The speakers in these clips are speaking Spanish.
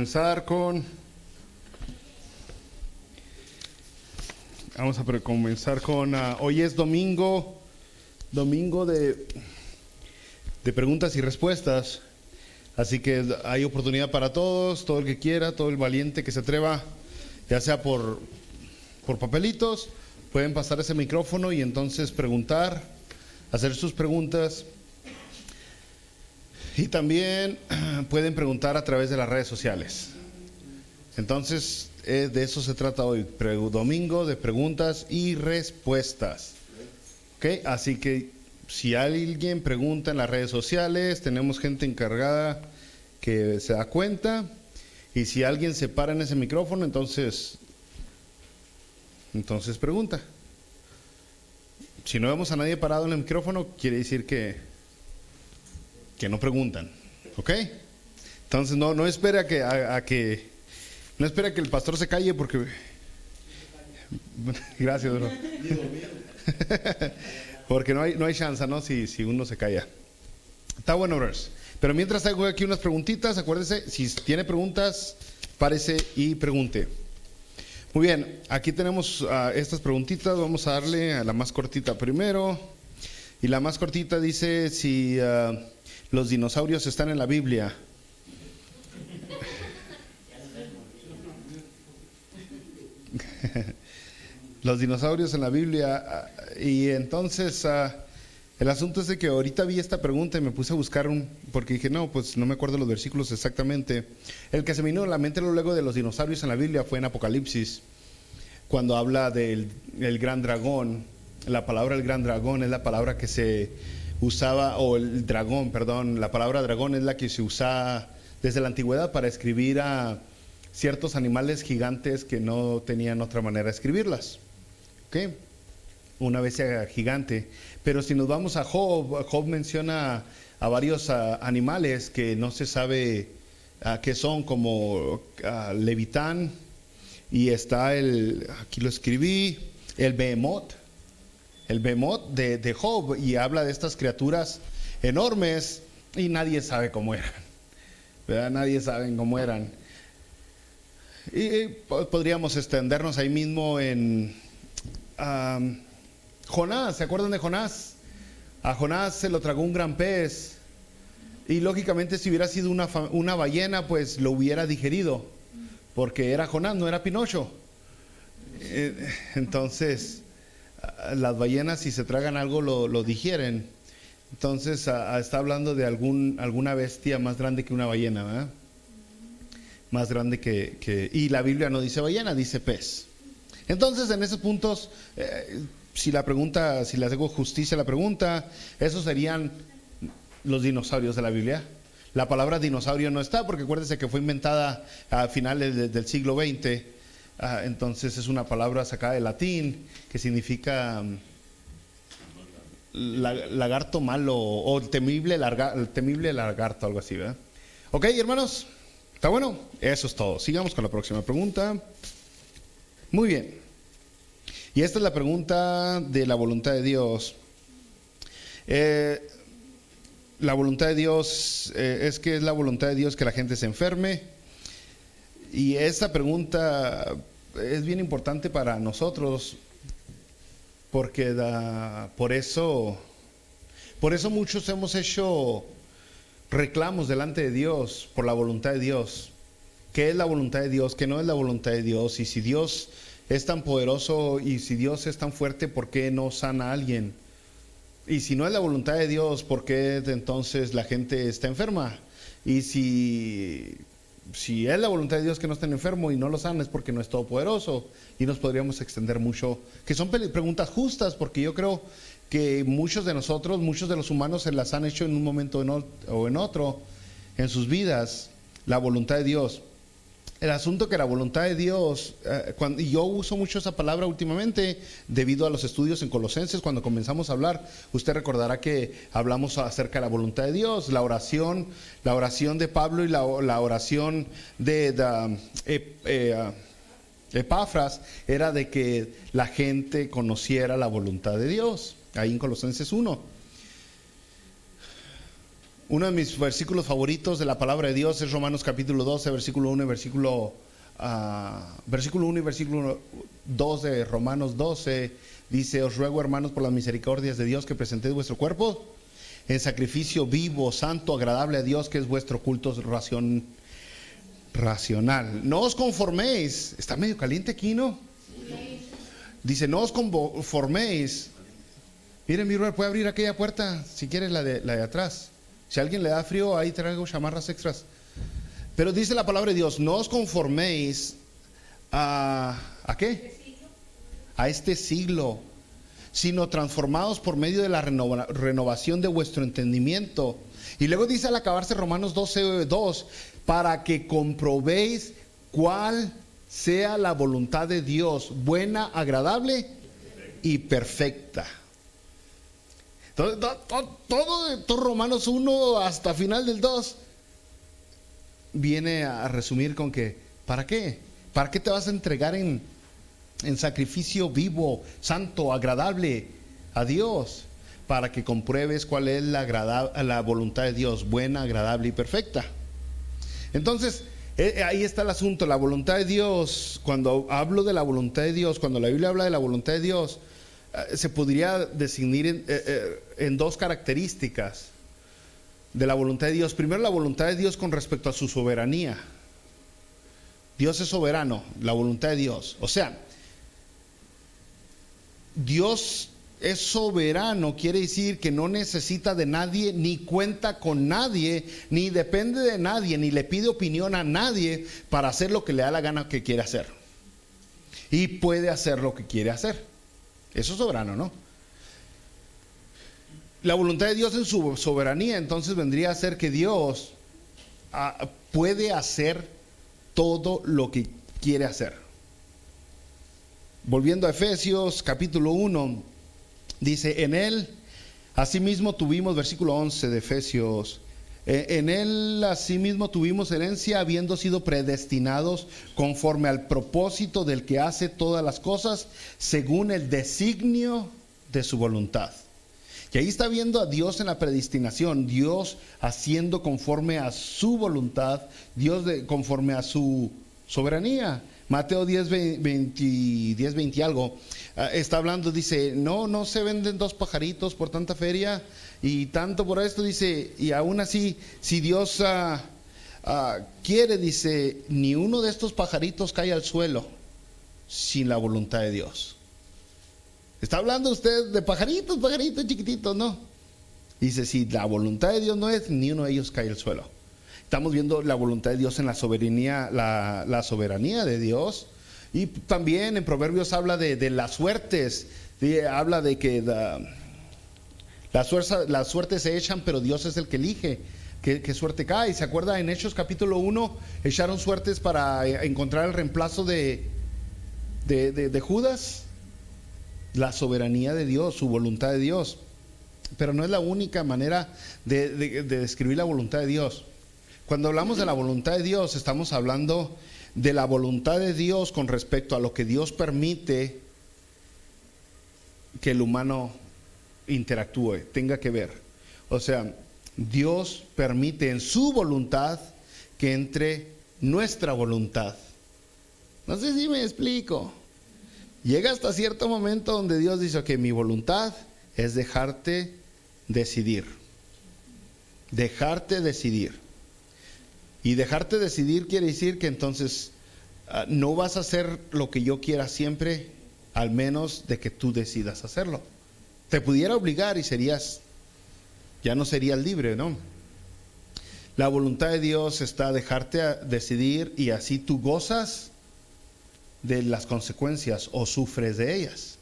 comenzar con... hoy es domingo de preguntas y respuestas. Así que hay oportunidad para todos, todo el que quiera, todo el valiente que se atreva, ya sea por papelitos, pueden pasar ese micrófono y entonces preguntar, hacer sus preguntas. Y también pueden preguntar a través de las redes sociales. Entonces, de eso se trata hoy, domingo de preguntas y respuestas. ¿Ok? Así que si alguien pregunta en las redes sociales, tenemos gente encargada que se da cuenta. Y si alguien se para en ese micrófono, entonces pregunta. Si no vemos a nadie parado en el micrófono, quiere decir que no preguntan. ¿Ok? Entonces no espera que el pastor se calle porque... Gracias, bro. Porque no hay chance, ¿no? Si uno se calla. Está bueno, brothers. Pero mientras hago aquí unas preguntitas, acuérdese, si tiene preguntas, párese y pregunte. Muy bien, aquí tenemos estas preguntitas. Vamos a darle a la más cortita primero. Y la más cortita dice si los dinosaurios están en la Biblia. Los dinosaurios en la Biblia. Y entonces el asunto es de que ahorita vi esta pregunta y me puse a buscar porque dije pues no me acuerdo los versículos exactamente. El que se me vino a la mente luego de los dinosaurios en la Biblia fue en Apocalipsis, cuando habla del gran dragón. La palabra el gran dragón es la palabra que se usaba, o el dragón, perdón, la palabra dragón es la que se usa desde la antigüedad para escribir a ciertos animales gigantes que no tenían otra manera de escribirlas. ¿Ok? Una bestia gigante. Pero si nos vamos a Job menciona a varios animales que no se sabe qué son, como Levitán, y está aquí lo escribí, el Behemoth de Job, y habla de estas criaturas enormes y nadie sabe cómo eran, ¿verdad? Nadie sabe cómo eran. Y podríamos extendernos ahí mismo en Jonás. ¿Se acuerdan de Jonás? A Jonás se lo tragó un gran pez y lógicamente si hubiera sido una ballena, pues lo hubiera digerido, porque era Jonás, no era Pinocho. Entonces las ballenas, si se tragan algo, lo digieren. Entonces está hablando de alguna bestia más grande que una ballena, ¿verdad? Más grande y la Biblia no dice ballena, dice pez. Entonces en esos puntos, si le hago justicia a la pregunta, esos serían los dinosaurios de la Biblia. La palabra dinosaurio no está, porque acuérdense que fue inventada a finales del siglo XX. Entonces es una palabra sacada del latín que significa lagarto malo, o el temible lagarto, algo así, ¿verdad? Ok, hermanos, ¿está bueno? Eso es todo. Sigamos con la próxima pregunta. Muy bien. Y esta es la pregunta de la voluntad de Dios. La voluntad de Dios es que es la voluntad de Dios que la gente se enferme. Y esta pregunta es bien importante para nosotros, porque por eso muchos hemos hecho reclamos delante de Dios por la voluntad de Dios. ¿Qué es la voluntad de Dios? ¿Qué no es la voluntad de Dios? Y si Dios es tan poderoso y si Dios es tan fuerte, ¿por qué no sana a alguien? Y si no es la voluntad de Dios, ¿por qué entonces la gente está enferma? Y si es la voluntad de Dios que no estén enfermos y no lo sana, es porque no es todopoderoso. Y nos podríamos extender mucho, que son preguntas justas, porque yo creo que muchos de los humanos se las han hecho en un momento o en otro en sus vidas, la voluntad de Dios. El asunto que la voluntad de Dios, y yo uso mucho esa palabra últimamente debido a los estudios en Colosenses. Cuando comenzamos a hablar, usted recordará que hablamos acerca de la voluntad de Dios, la oración de Pablo y la oración de Epafras era de que la gente conociera la voluntad de Dios, ahí en Colosenses 1. Uno de mis versículos favoritos de la palabra de Dios es Romanos capítulo 12, versículo 1 y versículo 1 y versículo 2 de Romanos 12. Dice: os ruego, hermanos, por las misericordias de Dios, que presentéis vuestro cuerpo en sacrificio vivo, santo, agradable a Dios, que es vuestro culto racional. No os conforméis. Está medio caliente aquí, ¿no? Dice: no os conforméis. Miren, mi hermano, puede abrir aquella puerta, si quieres, la de atrás. Si a alguien le da frío, ahí traigo chamarras extras. Pero dice la palabra de Dios: no os conforméis ¿a qué? A este siglo, sino transformados por medio de la renovación de vuestro entendimiento. Y luego dice al acabarse Romanos 12:2, para que comprobéis cuál sea la voluntad de Dios, buena, agradable y perfecta. Todo Romanos 1 hasta final del 2 viene a resumir con que, ¿para qué? ¿Para qué te vas a entregar en sacrificio vivo, santo, agradable a Dios? Para que compruebes cuál es la voluntad de Dios, buena, agradable y perfecta. Entonces, ahí está el asunto, la voluntad de Dios. Cuando hablo de la voluntad de Dios, cuando la Biblia habla de la voluntad de Dios, se podría definir en dos características de la voluntad de Dios. Primero, la voluntad de Dios con respecto a su soberanía. Dios es soberano, la voluntad de Dios. O sea, Dios es soberano, quiere decir que no necesita de nadie, ni cuenta con nadie, ni depende de nadie, ni le pide opinión a nadie para hacer lo que le da la gana que quiere hacer. Y puede hacer lo que quiere hacer. Eso es soberano, ¿no? La voluntad de Dios en su soberanía, entonces vendría a ser que Dios puede hacer todo lo que quiere hacer. Volviendo a Efesios capítulo 1, dice: en él asimismo tuvimos, versículo 11 de Efesios, en él asimismo tuvimos herencia, habiendo sido predestinados conforme al propósito del que hace todas las cosas según el designio de su voluntad. Y ahí está viendo a Dios en la predestinación, Dios haciendo conforme a su voluntad, Dios conforme a su soberanía. Mateo 10:20 algo, está hablando, dice: no se venden dos pajaritos por tanta feria y tanto por esto, dice, y aún así, si Dios quiere, dice, ni uno de estos pajaritos cae al suelo sin la voluntad de Dios. Está hablando usted de pajaritos chiquititos, ¿no? Dice: si la voluntad de Dios no es, ni uno de ellos cae al suelo. Estamos viendo la voluntad de Dios en la soberanía, la soberanía de Dios. Y también en Proverbios habla de las suertes. Habla de que las suertes se echan, pero Dios es el que elige qué suerte cae. ¿Se acuerda? En Hechos capítulo 1 echaron suertes para encontrar el reemplazo de Judas. La soberanía de Dios, su voluntad de Dios. Pero no es la única manera de describir la voluntad de Dios. Cuando hablamos de la voluntad de Dios, estamos hablando de la voluntad de Dios con respecto a lo que Dios permite que el humano interactúe, tenga que ver. O sea, Dios permite en su voluntad que entre nuestra voluntad. No sé si me explico. Llega hasta cierto momento donde Dios dice: ok, mi voluntad es dejarte decidir. Dejarte decidir. Y dejarte decidir quiere decir que entonces no vas a hacer lo que yo quiera siempre, al menos de que tú decidas hacerlo. Te pudiera obligar y ya no serías libre, ¿no? La voluntad de Dios está dejarte decidir, y así tú gozas de las consecuencias o sufres de ellas.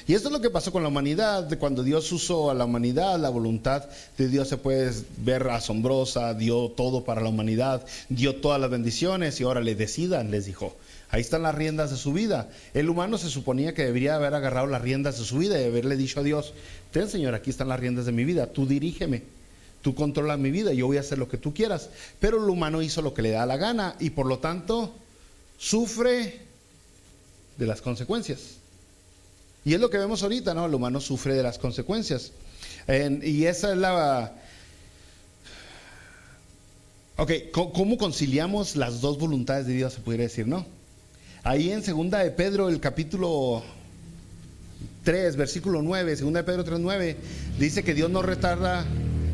Y esto es lo que pasó con la humanidad. Cuando Dios usó a la humanidad, la voluntad de Dios se puede ver asombrosa. Dio todo para la humanidad, dio todas las bendiciones, y ahora decidan, les dijo. Ahí están las riendas de su vida. El humano se suponía que debería haber agarrado las riendas de su vida y haberle dicho a Dios: ten, Señor, aquí están las riendas de mi vida, tú dirígeme, tú controlas mi vida, yo voy a hacer lo que tú quieras. Pero el humano hizo lo que le da la gana, y por lo tanto sufre de las consecuencias. Y es lo que vemos ahorita, ¿no? El humano sufre de las consecuencias. Y esa es Ok, ¿cómo conciliamos las dos voluntades de Dios, se pudiera decir, no? Ahí en 2 de Pedro, el capítulo 3, versículo 9, 2 de Pedro 3, 9, dice que Dios no retarda,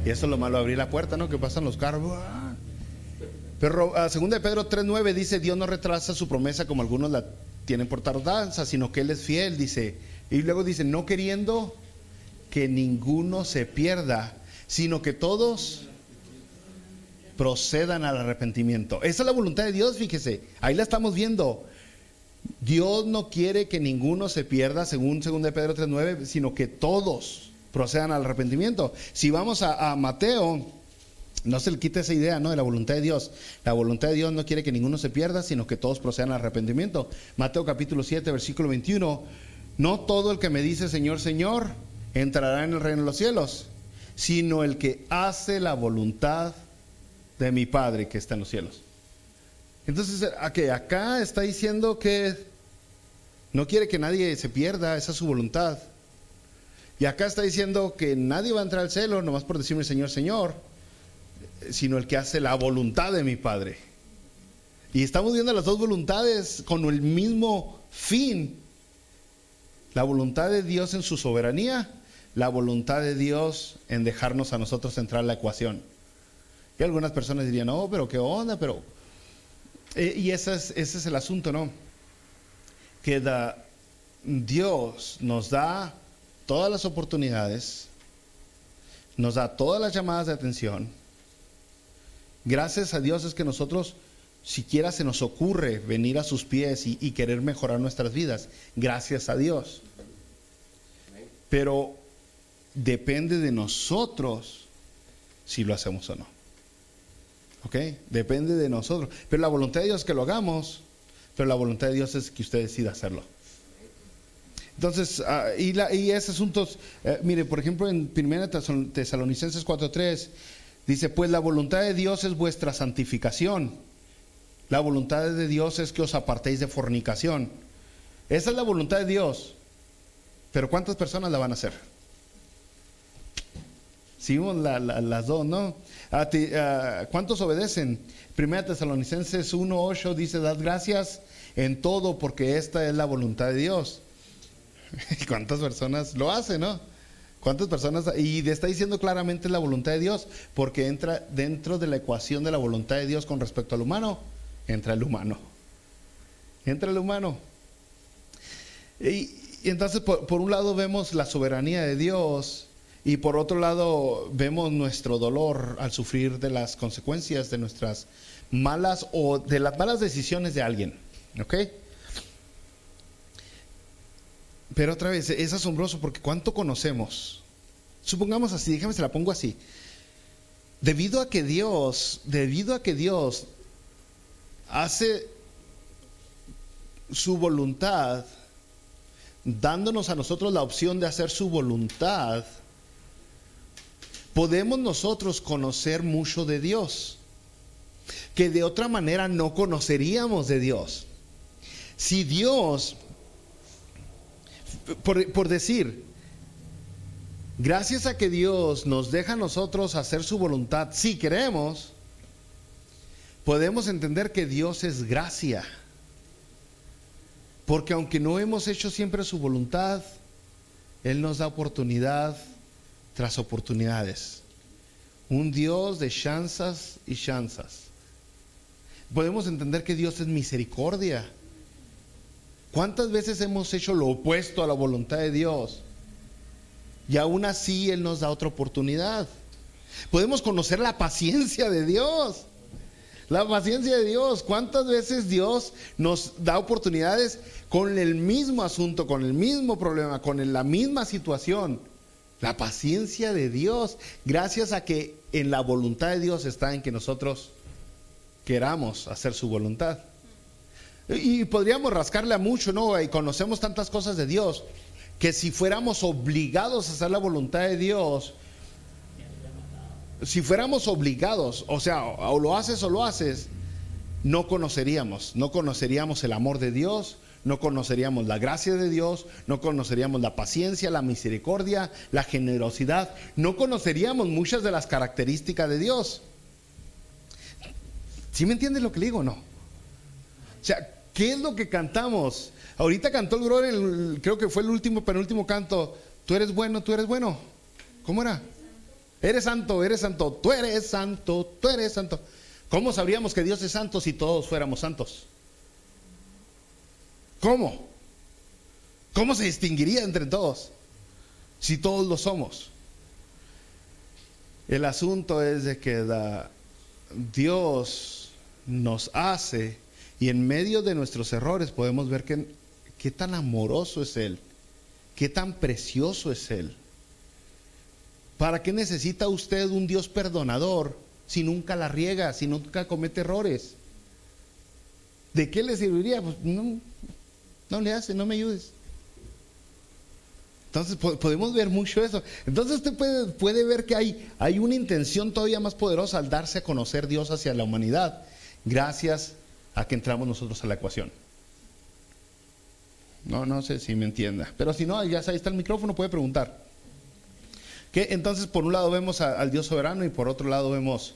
y eso es lo malo, abrir la puerta, ¿no? Que pasan los carros. Pero 2 de Pedro 3, 9 dice, Dios no retrasa su promesa como algunos la tienen por tardanza, sino que Él es fiel, dice. Y luego dice, no queriendo que ninguno se pierda, sino que todos procedan al arrepentimiento. Esa es la voluntad de Dios, fíjese, ahí la estamos viendo. Dios no quiere que ninguno se pierda, según 2 de Pedro 3:9, sino que todos procedan al arrepentimiento. Si vamos a Mateo, no se le quita esa idea, ¿no? De la voluntad de Dios. La voluntad de Dios no quiere que ninguno se pierda, sino que todos procedan al arrepentimiento. Mateo capítulo 7, versículo 21. No todo el que me dice Señor, Señor, entrará en el reino de los cielos, sino el que hace la voluntad de mi Padre que está en los cielos. Entonces, acá está diciendo que no quiere que nadie se pierda, esa es su voluntad. Y acá está diciendo que nadie va a entrar al cielo nomás por decirme Señor, Señor, sino el que hace la voluntad de mi Padre. Y estamos viendo las dos voluntades con el mismo fin. La voluntad de Dios en su soberanía, la voluntad de Dios en dejarnos a nosotros entrar en la ecuación. Y algunas personas dirían, no, pero qué onda, pero... y ese es el asunto, ¿no? Que Dios nos da todas las oportunidades, nos da todas las llamadas de atención. Gracias a Dios es que nosotros, siquiera se nos ocurre venir a sus pies y querer mejorar nuestras vidas. Gracias a Dios. Pero depende de nosotros si lo hacemos o no. ¿Ok? Depende de nosotros. Pero la voluntad de Dios es que lo hagamos, pero la voluntad de Dios es que usted decida hacerlo. Entonces, y ese asunto, mire, por ejemplo, en 1 Tesalonicenses 4:3, dice, pues la voluntad de Dios es vuestra santificación. La voluntad de Dios es que os apartéis de fornicación. Esa es la voluntad de Dios. Pero ¿cuántas personas la van a hacer? Seguimos las dos, ¿no? ¿Cuántos obedecen? 1 Tesalonicenses 1:8 dice, dad gracias en todo porque esta es la voluntad de Dios. ¿Cuántas personas lo hacen, no? ¿Cuántas personas? Y está diciendo claramente la voluntad de Dios, porque entra dentro de la ecuación de la voluntad de Dios con respecto al humano, entra el humano. Entra el humano. Y entonces, por un lado vemos la soberanía de Dios, y por otro lado vemos nuestro dolor al sufrir de las consecuencias de nuestras malas o de las malas decisiones de alguien. ¿Ok? Pero otra vez, es asombroso porque ¿cuánto conocemos? Supongamos así, déjame se la pongo así. Debido a que Dios hace su voluntad, dándonos a nosotros la opción de hacer su voluntad, podemos nosotros conocer mucho de Dios, que de otra manera no conoceríamos de Dios. Si Dios, por decir, gracias a que Dios nos deja a nosotros hacer su voluntad, si queremos, podemos entender que Dios es gracia. Porque aunque no hemos hecho siempre su voluntad, Él nos da oportunidad tras oportunidades. Un Dios de chanzas y chanzas. Podemos entender que Dios es misericordia. ¿Cuántas veces hemos hecho lo opuesto a la voluntad de Dios? Y aún así Él nos da otra oportunidad. Podemos conocer la paciencia de Dios. La paciencia de Dios. ¿Cuántas veces Dios nos da oportunidades con el mismo asunto, con el mismo problema, con la misma situación? La paciencia de Dios, gracias a que en la voluntad de Dios está en que nosotros queramos hacer su voluntad. Y podríamos rascarle a mucho, ¿no? Y conocemos tantas cosas de Dios, que si fuéramos obligados a hacer la voluntad de Dios, si fuéramos obligados, o sea, o lo haces, no conoceríamos el amor de Dios, no conoceríamos la gracia de Dios, no conoceríamos la paciencia, la misericordia, la generosidad, no conoceríamos muchas de las características de Dios. ¿Sí me entiendes lo que le digo o no? O sea, ¿qué es lo que cantamos? Ahorita cantó el brother, creo que fue el último, penúltimo canto. Tú eres bueno, tú eres bueno. ¿Cómo era? Eres santo, tú eres santo, tú eres santo. ¿Cómo sabríamos que Dios es santo si todos fuéramos santos? ¿Cómo? ¿Cómo se distinguiría entre todos si todos lo somos? El asunto es de que Dios nos hace, y en medio de nuestros errores podemos ver qué tan amoroso es Él, qué tan precioso es Él. ¿Para qué necesita usted un Dios perdonador si nunca la riega, si nunca comete errores? ¿De qué le serviría? Pues no le hace, no me ayudes. Entonces podemos ver mucho eso. Entonces usted puede ver que hay una intención todavía más poderosa al darse a conocer Dios hacia la humanidad, gracias a que entramos nosotros a la ecuación. No sé si me entienda, pero si no, ya ahí está el micrófono, puede preguntar. ¿Qué? Entonces, por un lado vemos al Dios soberano y por otro lado vemos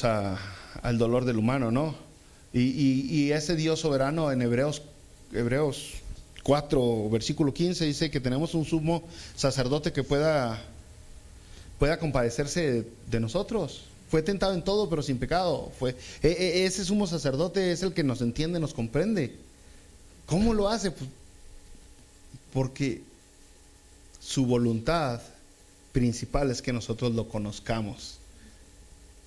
al dolor del humano, ¿no? Y ese Dios soberano en Hebreos 4, versículo 15 dice que tenemos un sumo sacerdote que pueda compadecerse de nosotros. Fue tentado en todo, pero sin pecado. Ese sumo sacerdote es el que nos entiende, nos comprende. ¿Cómo lo hace? Pues porque su voluntad principal es que nosotros lo conozcamos,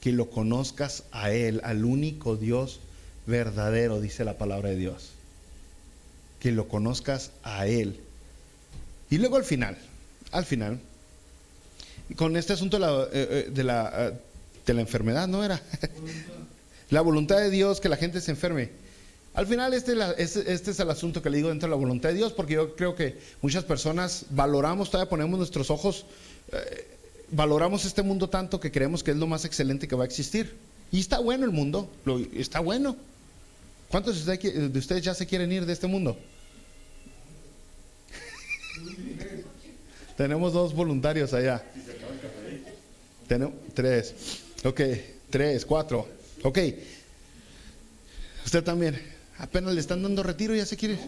que lo conozcas a Él, al único Dios verdadero, dice la palabra de Dios. Que lo conozcas a Él. Y luego al final, con este asunto de la enfermedad, ¿no era? La voluntad de Dios, que la gente se enferme. Al final este es el asunto que le digo dentro de la voluntad de Dios, porque yo creo que muchas personas todavía ponemos nuestros ojos, valoramos este mundo tanto que creemos que es lo más excelente que va a existir. Y está bueno el mundo, está bueno. ¿Cuántos de ustedes ya se quieren ir de este mundo? Tenemos 2 voluntarios allá. Tenemos 3. Ok, 3, 4. Ok. Usted también. Apenas le están dando retiro y ya se quiere.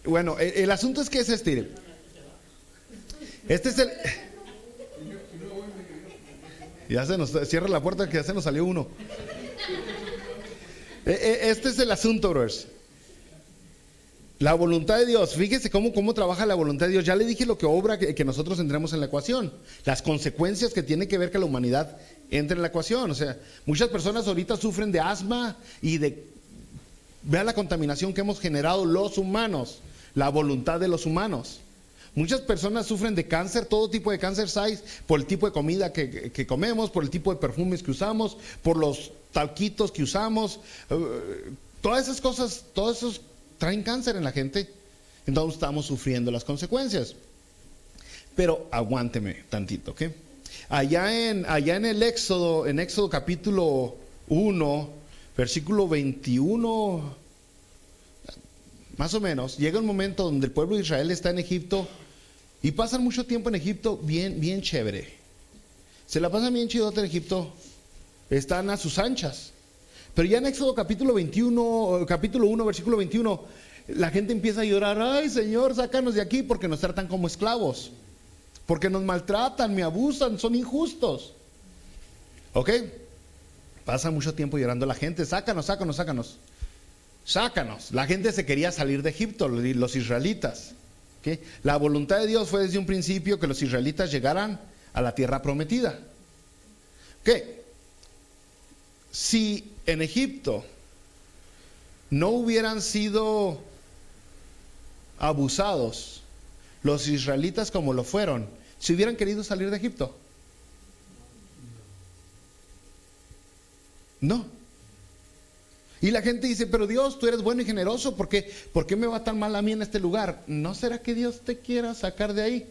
Bueno, el asunto es que es este. Este es el... Ya se nos cierra la puerta, que ya se nos salió uno. Este es el asunto, brothers. La voluntad de Dios. Fíjese cómo trabaja la voluntad de Dios. Ya le dije lo que obra que nosotros entremos en la ecuación. Las consecuencias que tiene que ver que la humanidad entre en la ecuación. O sea, muchas personas ahorita sufren de asma y vea la contaminación que hemos generado los humanos, la voluntad de los humanos. Muchas personas sufren de cáncer, todo tipo de cáncer size, por el tipo de comida que comemos, por el tipo de perfumes que usamos, por los talquitos que usamos. Todas esas cosas, todos esos traen cáncer en la gente. Entonces estamos sufriendo las consecuencias. Pero aguánteme tantito, ¿ok? Allá en el Éxodo, capítulo 1, versículo 21, más o menos, llega un momento donde el pueblo de Israel está en Egipto y pasan mucho tiempo en Egipto bien chévere. Se la pasan bien chidote en Egipto, están a sus anchas. Pero ya en Éxodo capítulo 1, versículo 21, la gente empieza a llorar: ay, Señor, sácanos de aquí, porque nos tratan como esclavos, porque nos maltratan, me abusan, son injustos. ¿Ok? Pasa mucho tiempo llorando la gente: sácanos. La gente se quería salir de Egipto, los israelitas. ¿Okay? La voluntad de Dios fue desde un principio que los israelitas llegaran a la tierra prometida. ¿Ok? Si en Egipto no hubieran sido abusados los israelitas como lo fueron, si hubieran querido salir de Egipto, no. Y la gente dice: pero Dios, tú eres bueno y generoso, ¿por qué me va tan mal a mí en este lugar? ¿No será que Dios te quiera sacar de ahí?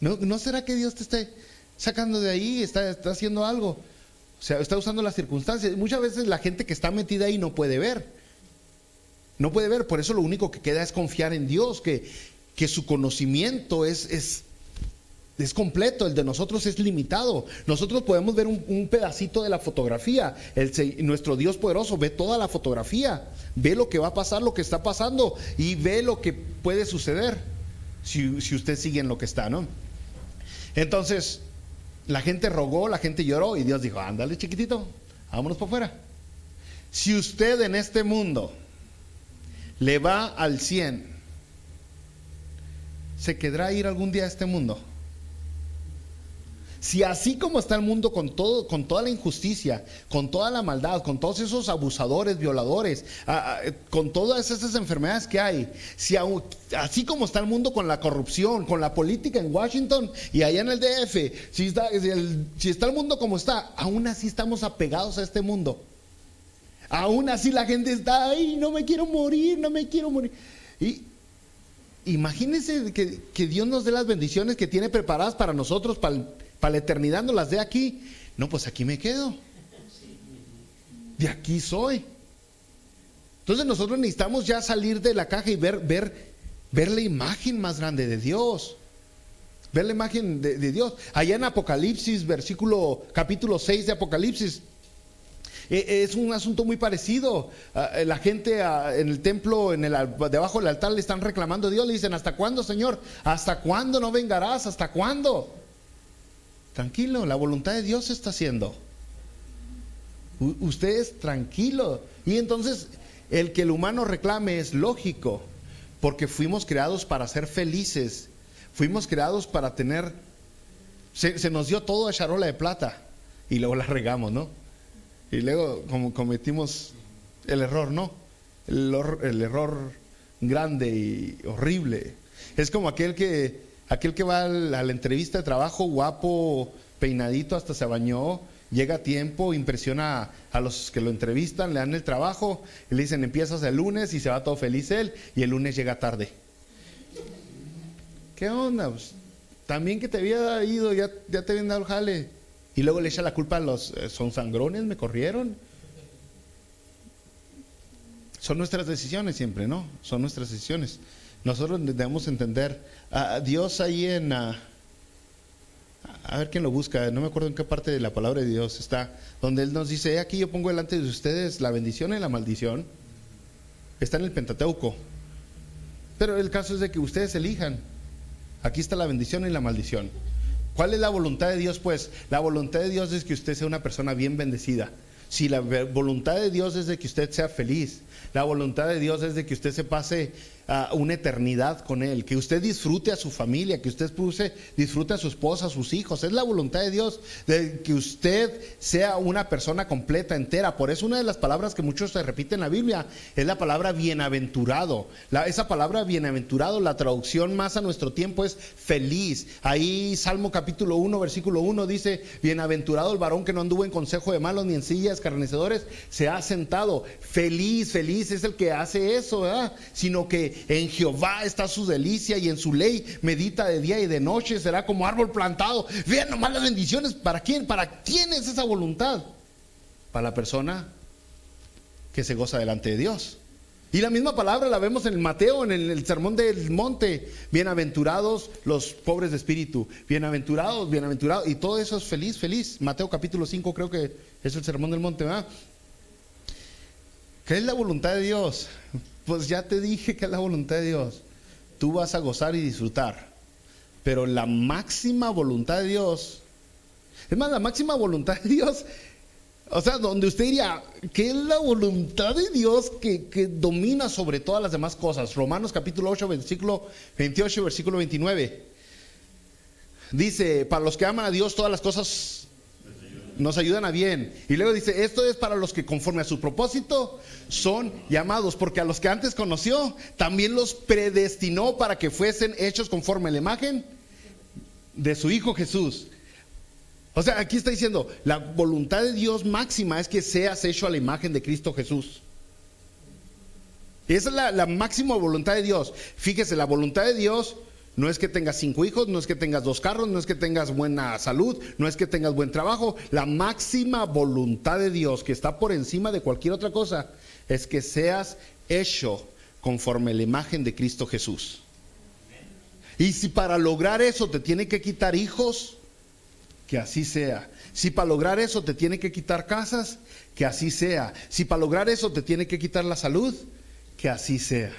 ¿No será que Dios te esté sacando de ahí, está haciendo algo? O sea, está usando las circunstancias. Muchas veces la gente que está metida ahí no puede ver. Por eso lo único que queda es confiar en Dios, que su conocimiento es es completo, el de nosotros es limitado. Nosotros podemos ver un pedacito de la fotografía. Nuestro Dios poderoso ve toda la fotografía, ve lo que va a pasar, lo que está pasando, y ve lo que puede suceder si usted sigue en lo que está, ¿no? Entonces, la gente rogó, la gente lloró, y Dios dijo: ándale, chiquitito, vámonos para afuera. Si usted en este mundo le va al 100, ¿se quedará ir algún día a este mundo? Si así como está el mundo con todo, con toda la injusticia, con toda la maldad, con todos esos abusadores, violadores, con todas esas enfermedades que hay, así como está el mundo con la corrupción, con la política en Washington y allá en el DF, si está el mundo como está, aún así estamos apegados a este mundo. Aún así la gente está: ay, no me quiero morir, no me quiero morir. Y imagínense que Dios nos dé las bendiciones que tiene preparadas para nosotros, para la eternidad, nos las dé aquí. No, pues aquí me quedo. De aquí soy. Entonces nosotros necesitamos ya salir de la caja y ver la imagen más grande de Dios. Ver la imagen de Dios. Allá en Apocalipsis, capítulo 6 de Apocalipsis, es un asunto muy parecido. La gente en el templo, debajo del altar, le están reclamando a Dios. Le dicen: ¿hasta cuándo, Señor? ¿Hasta cuándo no vengarás? ¿Hasta cuándo? Tranquilo, la voluntad de Dios se está haciendo. Ustedes tranquilo. Y entonces el que el humano reclame es lógico, porque fuimos creados para ser felices. Fuimos creados para tener... Se nos dio todo a charola de plata y luego la regamos, ¿no? Y luego como cometimos el error, ¿no? El error grande y horrible. Es como aquel que va a la entrevista de trabajo, guapo, peinadito, hasta se bañó, llega a tiempo, impresiona a los que lo entrevistan, le dan el trabajo y le dicen: empiezas el lunes, y se va todo feliz él, y el lunes llega tarde. ¿Qué onda? Pues, también que te había ido, ya te habían dado el jale. Y luego le echa la culpa a los: son sangrones, me corrieron. Son nuestras decisiones siempre, ¿no? Son nuestras decisiones. Nosotros debemos entender a Dios ahí a ver quién lo busca, no me acuerdo en qué parte de la palabra de Dios está, donde Él nos dice: aquí yo pongo delante de ustedes la bendición y la maldición. Está en el Pentateuco. Pero el caso es de que ustedes elijan. Aquí está la bendición y la maldición. ¿Cuál es la voluntad de Dios? Pues la voluntad de Dios es que usted sea una persona bien bendecida. Si la voluntad de Dios es de que usted sea feliz, la voluntad de Dios es de que usted se pase una eternidad con Él, que usted disfrute a su familia, que usted disfrute a su esposa, a sus hijos. Es la voluntad de Dios de que usted sea una persona completa, entera. Por eso una de las palabras que muchos se repiten en la Biblia es la palabra bienaventurado. Esa palabra bienaventurado, la traducción más a nuestro tiempo es feliz. Ahí Salmo capítulo 1 versículo 1 dice: bienaventurado el varón que no anduvo en consejo de malos, ni en silla de escarnecedores se ha sentado. Feliz es el que hace eso, ¿verdad? Sino que en Jehová está su delicia, y en su ley medita de día y de noche. Será como árbol plantado. Vean nomás las bendiciones. ¿Para quién? ¿Para quién es esa voluntad? Para la persona que se goza delante de Dios. Y la misma palabra la vemos en Mateo, en el sermón del monte: bienaventurados los pobres de espíritu, bienaventurados, y todo eso es feliz. Mateo capítulo 5 creo que es el sermón del monte, ¿verdad? ¿Qué es la voluntad de Dios? Pues ya te dije que es la voluntad de Dios. Tú vas a gozar y disfrutar. Pero la máxima voluntad de Dios, es más, la máxima voluntad de Dios, o sea, donde usted diría: ¿qué es la voluntad de Dios que domina sobre todas las demás cosas? Romanos capítulo 8, versículo 28, versículo 29. Dice: para los que aman a Dios todas las cosas nos ayudan a bien. Y luego dice: esto es para los que conforme a su propósito son llamados, porque a los que antes conoció también los predestinó para que fuesen hechos conforme a la imagen de su Hijo Jesús. O sea, aquí está diciendo: la voluntad de Dios máxima es que seas hecho a la imagen de Cristo Jesús. Esa es la máxima voluntad de Dios. Fíjese, la voluntad de Dios no es que tengas 5 hijos, no es que tengas 2 carros, no es que tengas buena salud, no es que tengas buen trabajo. La máxima voluntad de Dios, que está por encima de cualquier otra cosa, es que seas hecho conforme a la imagen de Cristo Jesús. Y si para lograr eso te tiene que quitar hijos, que así sea. Si para lograr eso te tiene que quitar casas, que así sea. Si para lograr eso te tiene que quitar la salud, que así sea.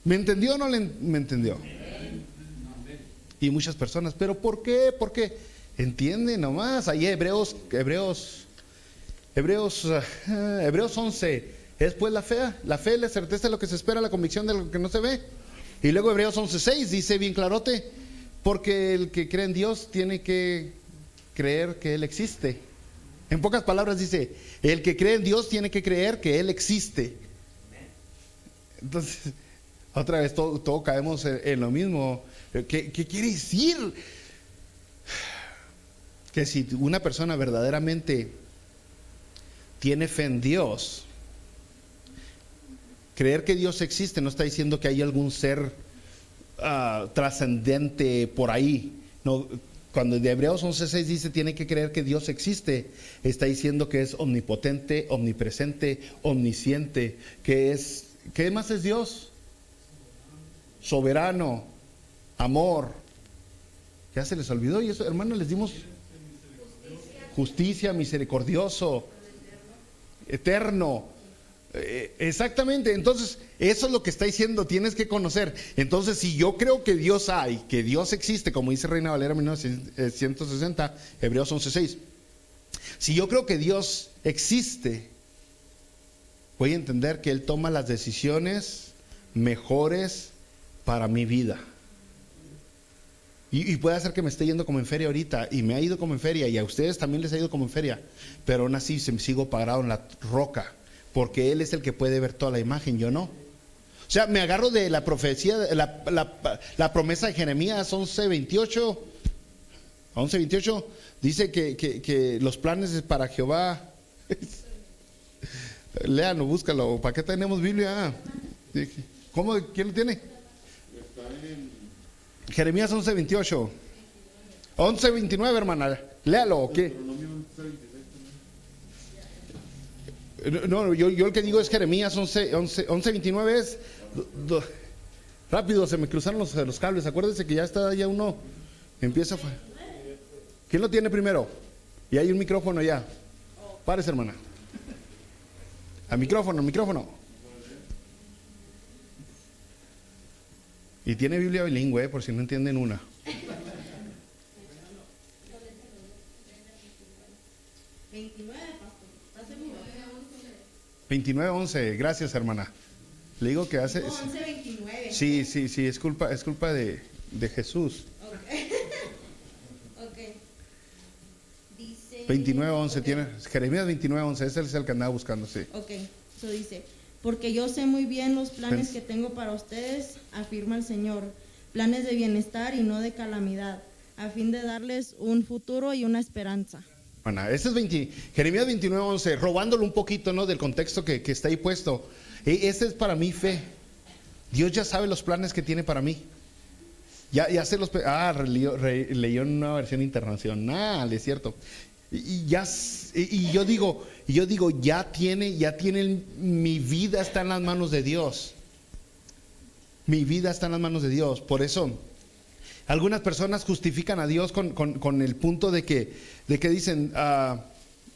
¿Me entendió o no me entendió? Y muchas personas, ¿pero por qué? ¿Por qué? Entiende nomás. Ahí Hebreos 11. Es pues la fe es la certeza de lo que se espera, la convicción de lo que no se ve. Y luego Hebreos 11:6 dice bien clarote, porque el que cree en Dios tiene que creer que Él existe. En pocas palabras dice, el que cree en Dios tiene que creer que Él existe. Entonces, otra vez todo caemos en lo mismo. ¿Qué quiere decir? Que si una persona verdaderamente tiene fe en Dios, creer que Dios existe no está diciendo que hay algún ser trascendente por ahí. No, cuando de Hebreos 11:6 dice tiene que creer que Dios existe, está diciendo que es omnipotente, omnipresente, omnisciente, ¿qué más es Dios? Soberano, amor. Ya se les olvidó, y eso, hermanos, les dimos justicia, misericordioso, eterno. Exactamente. Entonces eso es lo que está diciendo, tienes que conocer. Entonces, si yo creo que Dios hay, que Dios existe, como dice Reina Valera 1960, Hebreos 11:6, si yo creo que Dios existe, voy a entender que Él toma las decisiones mejores para mi vida. Y puede ser que me esté yendo como en feria ahorita, y me ha ido como en feria, y a ustedes también les ha ido como en feria, pero aún así sigo parado en la roca, porque Él es el que puede ver toda la imagen, yo no. O sea, me agarro de la profecía, la promesa de Jeremías 11:28, dice que los planes para Jehová, léanlo, búscalo, ¿para qué tenemos Biblia? ¿Cómo? ¿Quién lo tiene? Jeremías 11:28, 11:29, hermana, léalo, ¿o qué? No, yo el que digo es Jeremías 11:29 es... Rápido, se me cruzaron los cables, acuérdense que ya está, ya uno empieza... ¿Quién lo tiene primero? Y hay un micrófono ya. Párese, hermana. Al micrófono. Y tiene Biblia bilingüe, por si no entienden una. 29:11, gracias, hermana. Le digo que hace... 11:29. Sí, es culpa de Jesús. Okay. Dice 29:11, tiene Jeremías 29:11, ese es el que andaba buscando, sí. Ok, eso dice, porque yo sé muy bien los planes que tengo para ustedes, afirma el Señor, planes de bienestar y no de calamidad, a fin de darles un futuro y una esperanza. Bueno, ese es Jeremías 29:11, robándolo un poquito, ¿no?, del contexto que está ahí puesto. Ese es para mí fe. Dios ya sabe los planes que tiene para mí. Ya se los... leyó en una versión internacional, es cierto. Y yo digo, ya tiene, mi vida está en las manos de Dios. Mi vida está en las manos de Dios. Por eso, algunas personas justifican a Dios con el punto de que dicen,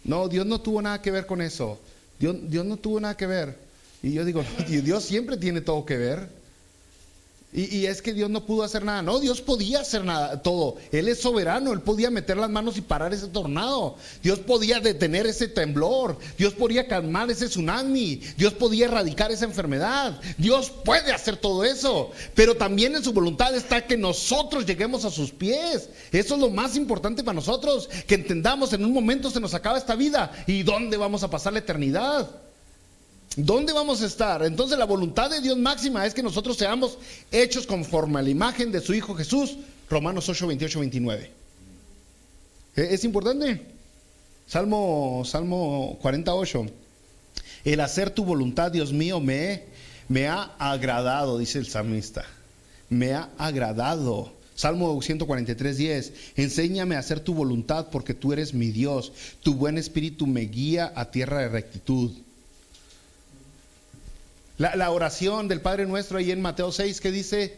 no, Dios no tuvo nada que ver con eso. Dios no tuvo nada que ver. Y yo digo, no, Dios siempre tiene todo que ver. Y es que Dios no pudo hacer nada. No, Dios podía hacer nada, todo. Él es soberano, Él podía meter las manos y parar ese tornado. Dios podía detener ese temblor. Dios podía calmar ese tsunami. Dios podía erradicar esa enfermedad. Dios puede hacer todo eso. Pero también en su voluntad está que nosotros lleguemos a sus pies. Eso es lo más importante para nosotros. Que entendamos, en un momento se nos acaba esta vida. ¿Y dónde vamos a pasar la eternidad? ¿Dónde vamos a estar? Entonces la voluntad de Dios máxima es que nosotros seamos hechos conforme a la imagen de su Hijo Jesús. Romanos 8, 28, 29. Es importante. Salmo 48. El hacer tu voluntad, Dios mío, me ha agradado, dice el salmista. Me ha agradado. Salmo 143, 10. Enséñame a hacer tu voluntad porque tú eres mi Dios. Tu buen espíritu me guía a tierra de rectitud. La oración del Padre Nuestro ahí en Mateo 6, que dice,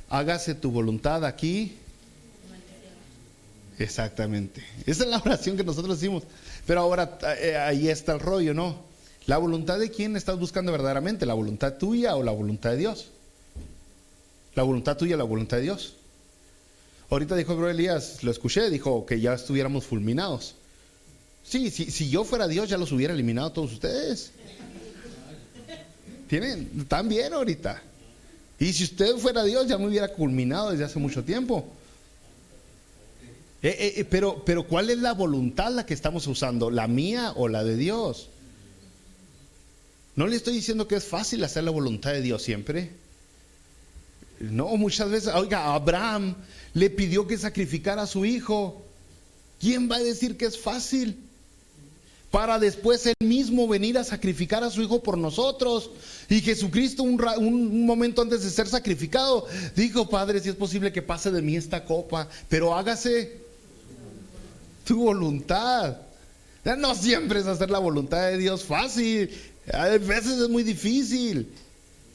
hágase tu voluntad aquí. Exactamente. Esa es la oración que nosotros hicimos. Pero ahora ahí está el rollo, ¿no? ¿La voluntad de quién estás buscando verdaderamente? ¿La voluntad tuya o la voluntad de Dios? La voluntad tuya o la voluntad de Dios. Ahorita dijo el bro Elías, lo escuché, dijo que ya estuviéramos fulminados. Sí, si yo fuera Dios ya los hubiera eliminado a todos ustedes. Están bien ahorita. Y si usted fuera Dios ya me hubiera culminado desde hace mucho tiempo. Pero ¿cuál es la voluntad la que estamos usando? ¿La mía o la de Dios? No le estoy diciendo que es fácil hacer la voluntad de Dios siempre. No, muchas veces, oiga, Abraham le pidió que sacrificara a su hijo. ¿Quién va a decir que es fácil? Para después él mismo venir a sacrificar a su hijo por nosotros. Y Jesucristo un momento antes de ser sacrificado dijo: Padre, si es posible que pase de mí esta copa, pero hágase tu voluntad. No siempre es hacer la voluntad de Dios fácil, a veces es muy difícil.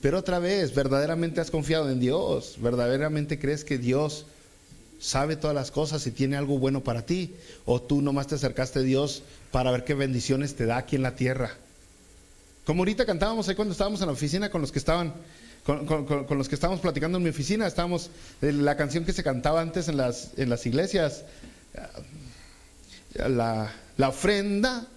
Pero otra vez, ¿verdaderamente has confiado en Dios? ¿Verdaderamente crees que Dios sabe todas las cosas y tiene algo bueno para ti? ¿O tú nomás te acercaste a Dios para ver qué bendiciones te da aquí en la tierra? Como ahorita cantábamos ahí cuando estábamos en la oficina con los que estaban, con los que estábamos platicando en mi oficina, estábamos la canción que se cantaba antes en las iglesias, la ofrenda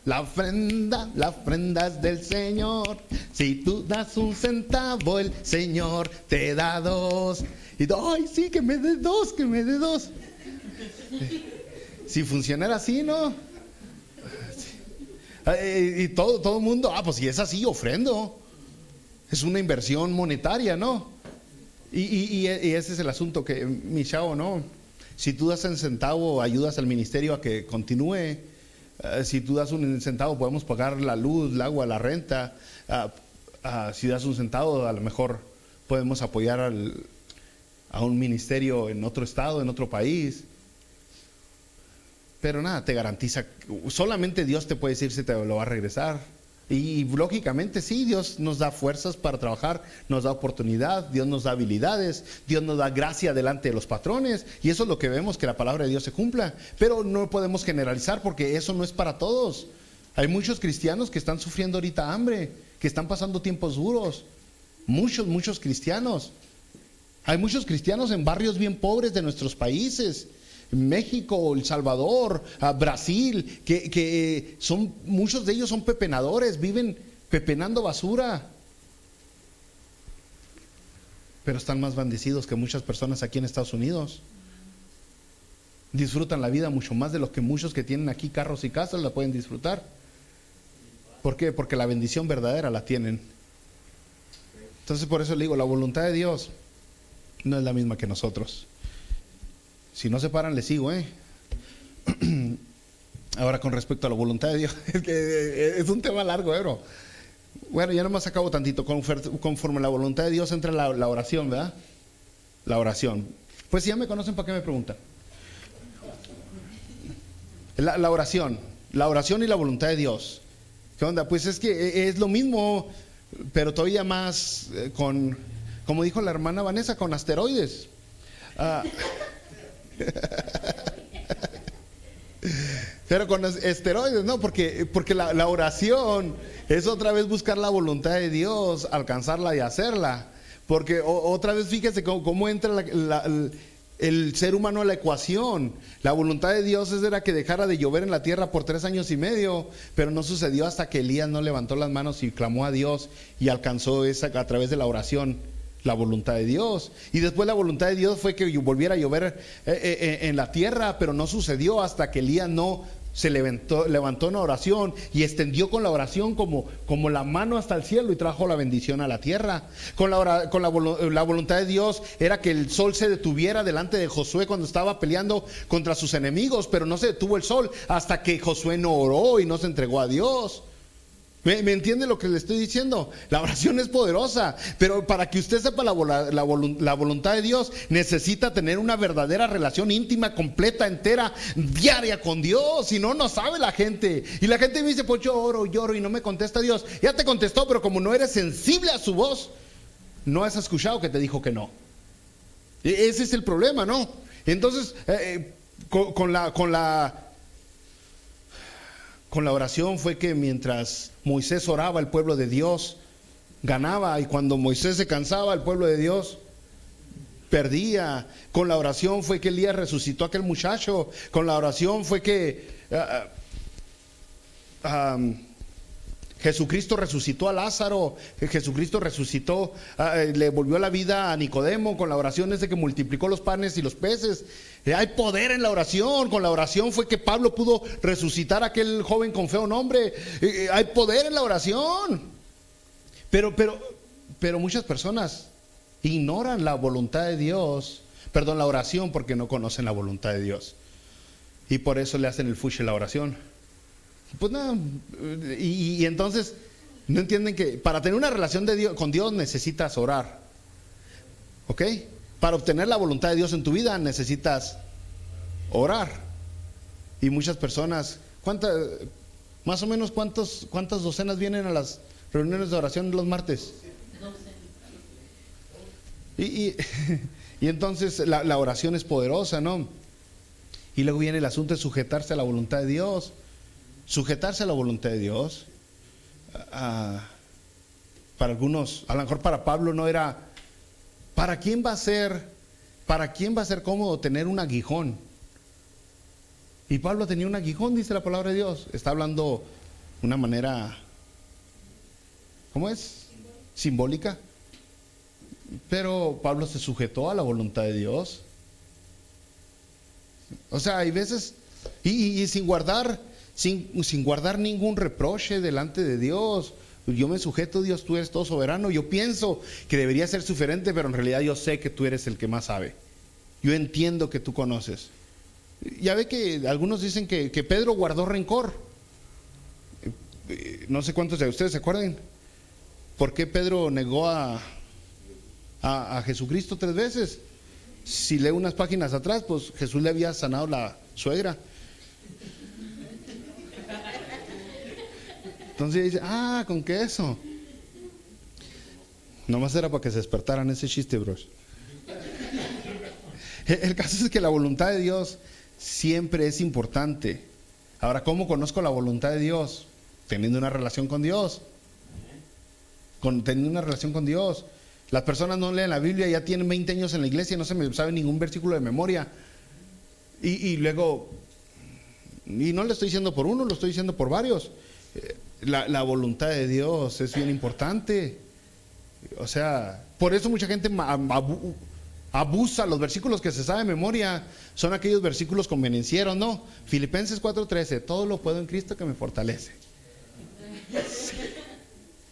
es del Señor. Si tú das un centavo, el Señor te da dos. Y ay, sí, que me dé dos. Si funcionara así, ¿no? Y todo el mundo, pues si es así, ofrendo. Es una inversión monetaria, ¿no? Y ese es el asunto, que mi chavo, ¿no? Si tú das un centavo, ayudas al ministerio a que continúe. Si tú das un centavo, podemos pagar la luz, el agua, la renta. Si das un centavo, a lo mejor podemos apoyar a un ministerio en otro estado, en otro país. Pero nada te garantiza, solamente Dios te puede decir si te lo va a regresar. Y lógicamente sí, Dios nos da fuerzas para trabajar, nos da oportunidad, Dios nos da habilidades, Dios nos da gracia delante de los patrones, y eso es lo que vemos, que la palabra de Dios se cumpla. Pero no podemos generalizar, porque eso no es para todos. Hay muchos cristianos que están sufriendo ahorita hambre, que están pasando tiempos duros. Muchos cristianos. Hay muchos cristianos en barrios bien pobres de nuestros países, México, El Salvador, Brasil, que muchos de ellos son pepenadores, viven pepenando basura, pero están más bendecidos que muchas personas aquí en Estados Unidos. Disfrutan la vida mucho más de lo que muchos que tienen aquí carros y casas la pueden disfrutar. ¿Por qué? Porque la bendición verdadera la tienen. Entonces, por eso le digo, la voluntad de Dios no es la misma que nosotros. Si no se paran, les sigo, Ahora, con respecto a la voluntad de Dios, es que es un tema largo, bro. Bueno, ya nomás acabo tantito. Conforme a la voluntad de Dios entra la oración, ¿verdad? La oración. Pues si ya me conocen, ¿para qué me preguntan? La oración y la voluntad de Dios. ¿Qué onda? Pues es que es lo mismo, pero todavía más como dijo la hermana Vanessa, con asteroides. Pero con esteroides, ¿no? Porque la oración es otra vez buscar la voluntad de Dios, alcanzarla y hacerla. Porque otra vez fíjese cómo entra el ser humano a la ecuación. La voluntad de Dios era que dejara de llover en la tierra por 3 años y medio, pero no sucedió hasta que Elías no levantó las manos y clamó a Dios y alcanzó a través de la oración la voluntad de Dios. Y después la voluntad de Dios fue que volviera a llover en la tierra, pero no sucedió hasta que Elías no se levantó en oración y extendió con la oración como la mano hasta el cielo y trajo la bendición a la tierra. La voluntad de Dios era que el sol se detuviera delante de Josué cuando estaba peleando contra sus enemigos, pero no se detuvo el sol hasta que Josué no oró y no se entregó a Dios. ¿Me entiende lo que le estoy diciendo? La oración es poderosa, pero para que usted sepa la voluntad de Dios, necesita tener una verdadera relación íntima, completa, entera, diaria con Dios. Si no, no sabe la gente. Y la gente me dice, pues yo oro y no me contesta Dios. Ya te contestó, pero como no eres sensible a su voz, no has escuchado que te dijo que no. Ese es el problema, ¿no? Entonces, con la oración fue que mientras Moisés oraba, el pueblo de Dios ganaba, y cuando Moisés se cansaba, el pueblo de Dios perdía. Con la oración fue que Elías resucitó a aquel muchacho. Con la oración fue que Jesucristo resucitó a Lázaro. Jesucristo resucitó, le volvió la vida a Nicodemo. Con la oración es de que multiplicó los panes y los peces. Hay poder en la oración. Con la oración fue que Pablo pudo resucitar a aquel joven con feo nombre. Hay poder en la oración. Pero muchas personas ignoran la voluntad de Dios, perdón, la oración, porque no conocen la voluntad de Dios. Y por eso le hacen el fuche a la oración. Pues nada, y entonces no entienden que para tener una relación con Dios necesitas orar. ¿Ok? Para obtener la voluntad de Dios en tu vida necesitas orar. Y muchas personas, más o menos cuántas docenas vienen a las reuniones de oración los martes? Y entonces la oración es poderosa, ¿no? Y luego viene el asunto de sujetarse a la voluntad de Dios. Sujetarse a la voluntad de Dios. Para algunos, a lo mejor para Pablo no era. ¿Para quién va a ser cómodo tener un aguijón? Y Pablo tenía un aguijón, dice la palabra de Dios. Está hablando de una manera, ¿cómo es? Simbólica. Pero Pablo se sujetó a la voluntad de Dios. O sea, hay veces, y sin guardar ningún reproche delante de Dios. Yo me sujeto, Dios, tú eres todo soberano. Yo pienso que debería ser diferente, pero en realidad yo sé que tú eres el que más sabe. Yo entiendo que tú conoces. Ya ve que algunos dicen que Pedro guardó rencor. No sé cuántos de ustedes se acuerdan. ¿Por qué Pedro negó a Jesucristo 3 veces? Si lee unas páginas atrás, pues Jesús le había sanado la suegra. Entonces dice, ¿con qué eso? Nomás era para que se despertaran ese chiste, bros. El caso es que la voluntad de Dios siempre es importante. Ahora, ¿cómo conozco la voluntad de Dios? Teniendo una relación con Dios. Teniendo una relación con Dios. Las personas no leen la Biblia, ya tienen 20 años en la iglesia y no se me sabe ningún versículo de memoria. Y luego, y no le estoy diciendo por uno, lo estoy diciendo por varios. La voluntad de Dios es bien importante. O sea, por eso mucha gente abusa. Los versículos que se sabe de memoria son aquellos versículos convenencieros, ¿no? Filipenses 4:13, todo lo puedo en Cristo que me fortalece.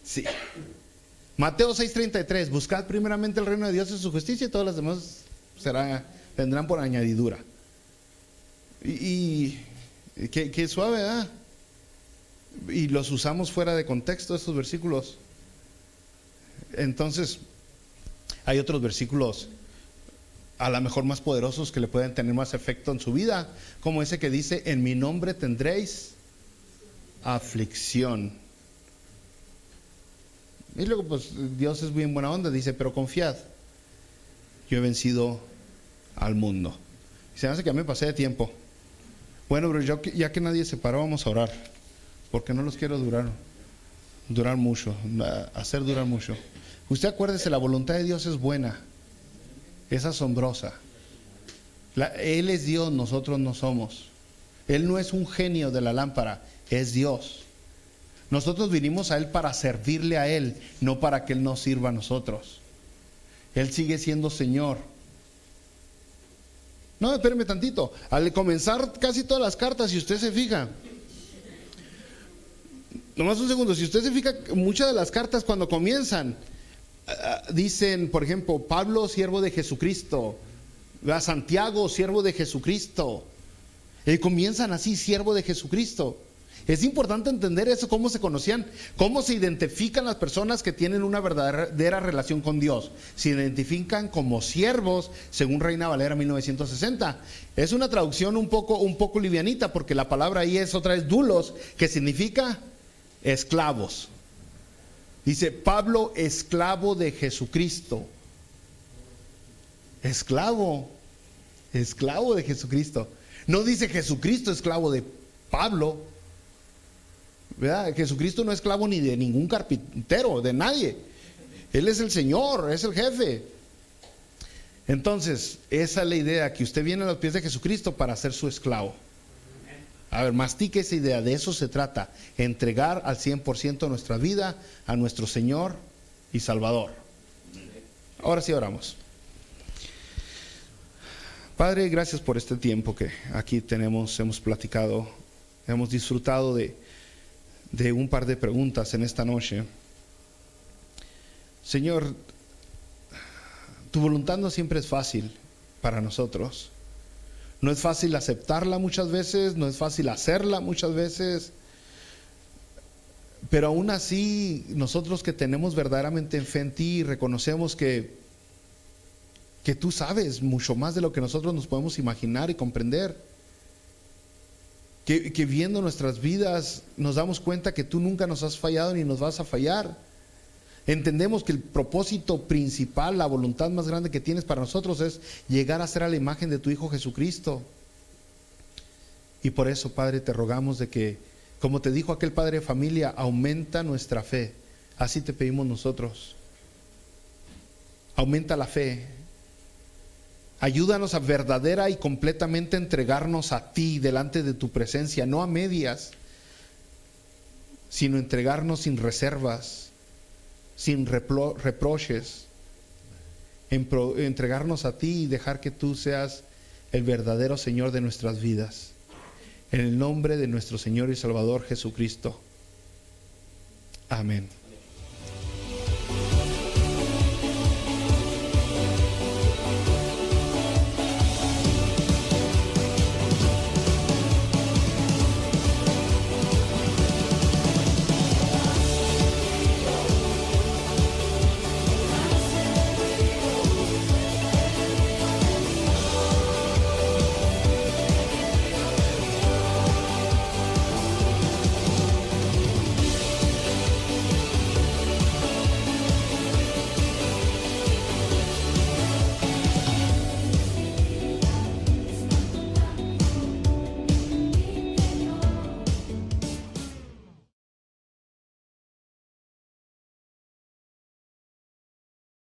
Sí. Mateo 6:33, buscad primeramente el reino de Dios y su justicia y todas las demás vendrán por añadidura. Y qué suave, ¿verdad? Y los usamos fuera de contexto estos versículos. Entonces, hay otros versículos a lo mejor más poderosos que le pueden tener más efecto en su vida, como ese que dice, en mi nombre tendréis aflicción. Y luego pues Dios es bien buena onda, dice, pero confiad, yo he vencido al mundo. Y se me hace que ya me pasé de tiempo. Bueno, pero ya que nadie se paró, vamos a orar, porque no los quiero durar mucho, hacer durar mucho. Usted acuérdese, la voluntad de Dios es buena, es asombrosa. Él es Dios, nosotros no somos. Él no es un genio de la lámpara, es Dios. Nosotros vinimos a Él para servirle a Él, no para que Él nos sirva a nosotros. Él sigue siendo Señor. No, espéreme tantito. Al comenzar casi todas las cartas, si usted se fija, nomás un segundo, si usted se fija, muchas de las cartas cuando comienzan, dicen, por ejemplo, Pablo, siervo de Jesucristo, a Santiago, siervo de Jesucristo. Comienzan así, siervo de Jesucristo. Es importante entender eso, cómo se conocían, cómo se identifican las personas que tienen una verdadera relación con Dios. Se identifican como siervos, según Reina Valera 1960. Es una traducción un poco livianita, porque la palabra ahí es otra vez doulos, que significa esclavos. Dice Pablo, esclavo de Jesucristo. esclavo de Jesucristo. No dice Jesucristo esclavo de Pablo, ¿verdad? Jesucristo no es esclavo ni de ningún carpintero, de nadie. Él es el Señor, es el jefe. Entonces, esa es la idea, que usted viene a los pies de Jesucristo para ser su esclavo. A ver, mastique esa idea, de eso se trata, entregar al 100% nuestra vida a nuestro Señor y Salvador. Ahora sí oramos. Padre, gracias por este tiempo que aquí tenemos, hemos platicado, hemos disfrutado de un par de preguntas en esta noche. Señor, tu voluntad no siempre es fácil para nosotros. No es fácil aceptarla muchas veces, no es fácil hacerla muchas veces, pero aún así nosotros que tenemos verdaderamente fe en ti, reconocemos que tú sabes mucho más de lo que nosotros nos podemos imaginar y comprender. Que viendo nuestras vidas nos damos cuenta que tú nunca nos has fallado ni nos vas a fallar. Entendemos que el propósito principal, la voluntad más grande que tienes para nosotros es llegar a ser a la imagen de tu Hijo Jesucristo. Y por eso, Padre, te rogamos de que, como te dijo aquel padre de familia, aumenta nuestra fe. Así te pedimos nosotros. Aumenta la fe. Ayúdanos a verdadera y completamente entregarnos a ti delante de tu presencia, no a medias, sino entregarnos sin reservas, sin reproches, entregarnos a ti y dejar que tú seas el verdadero Señor de nuestras vidas. En el nombre de nuestro Señor y Salvador Jesucristo. Amén.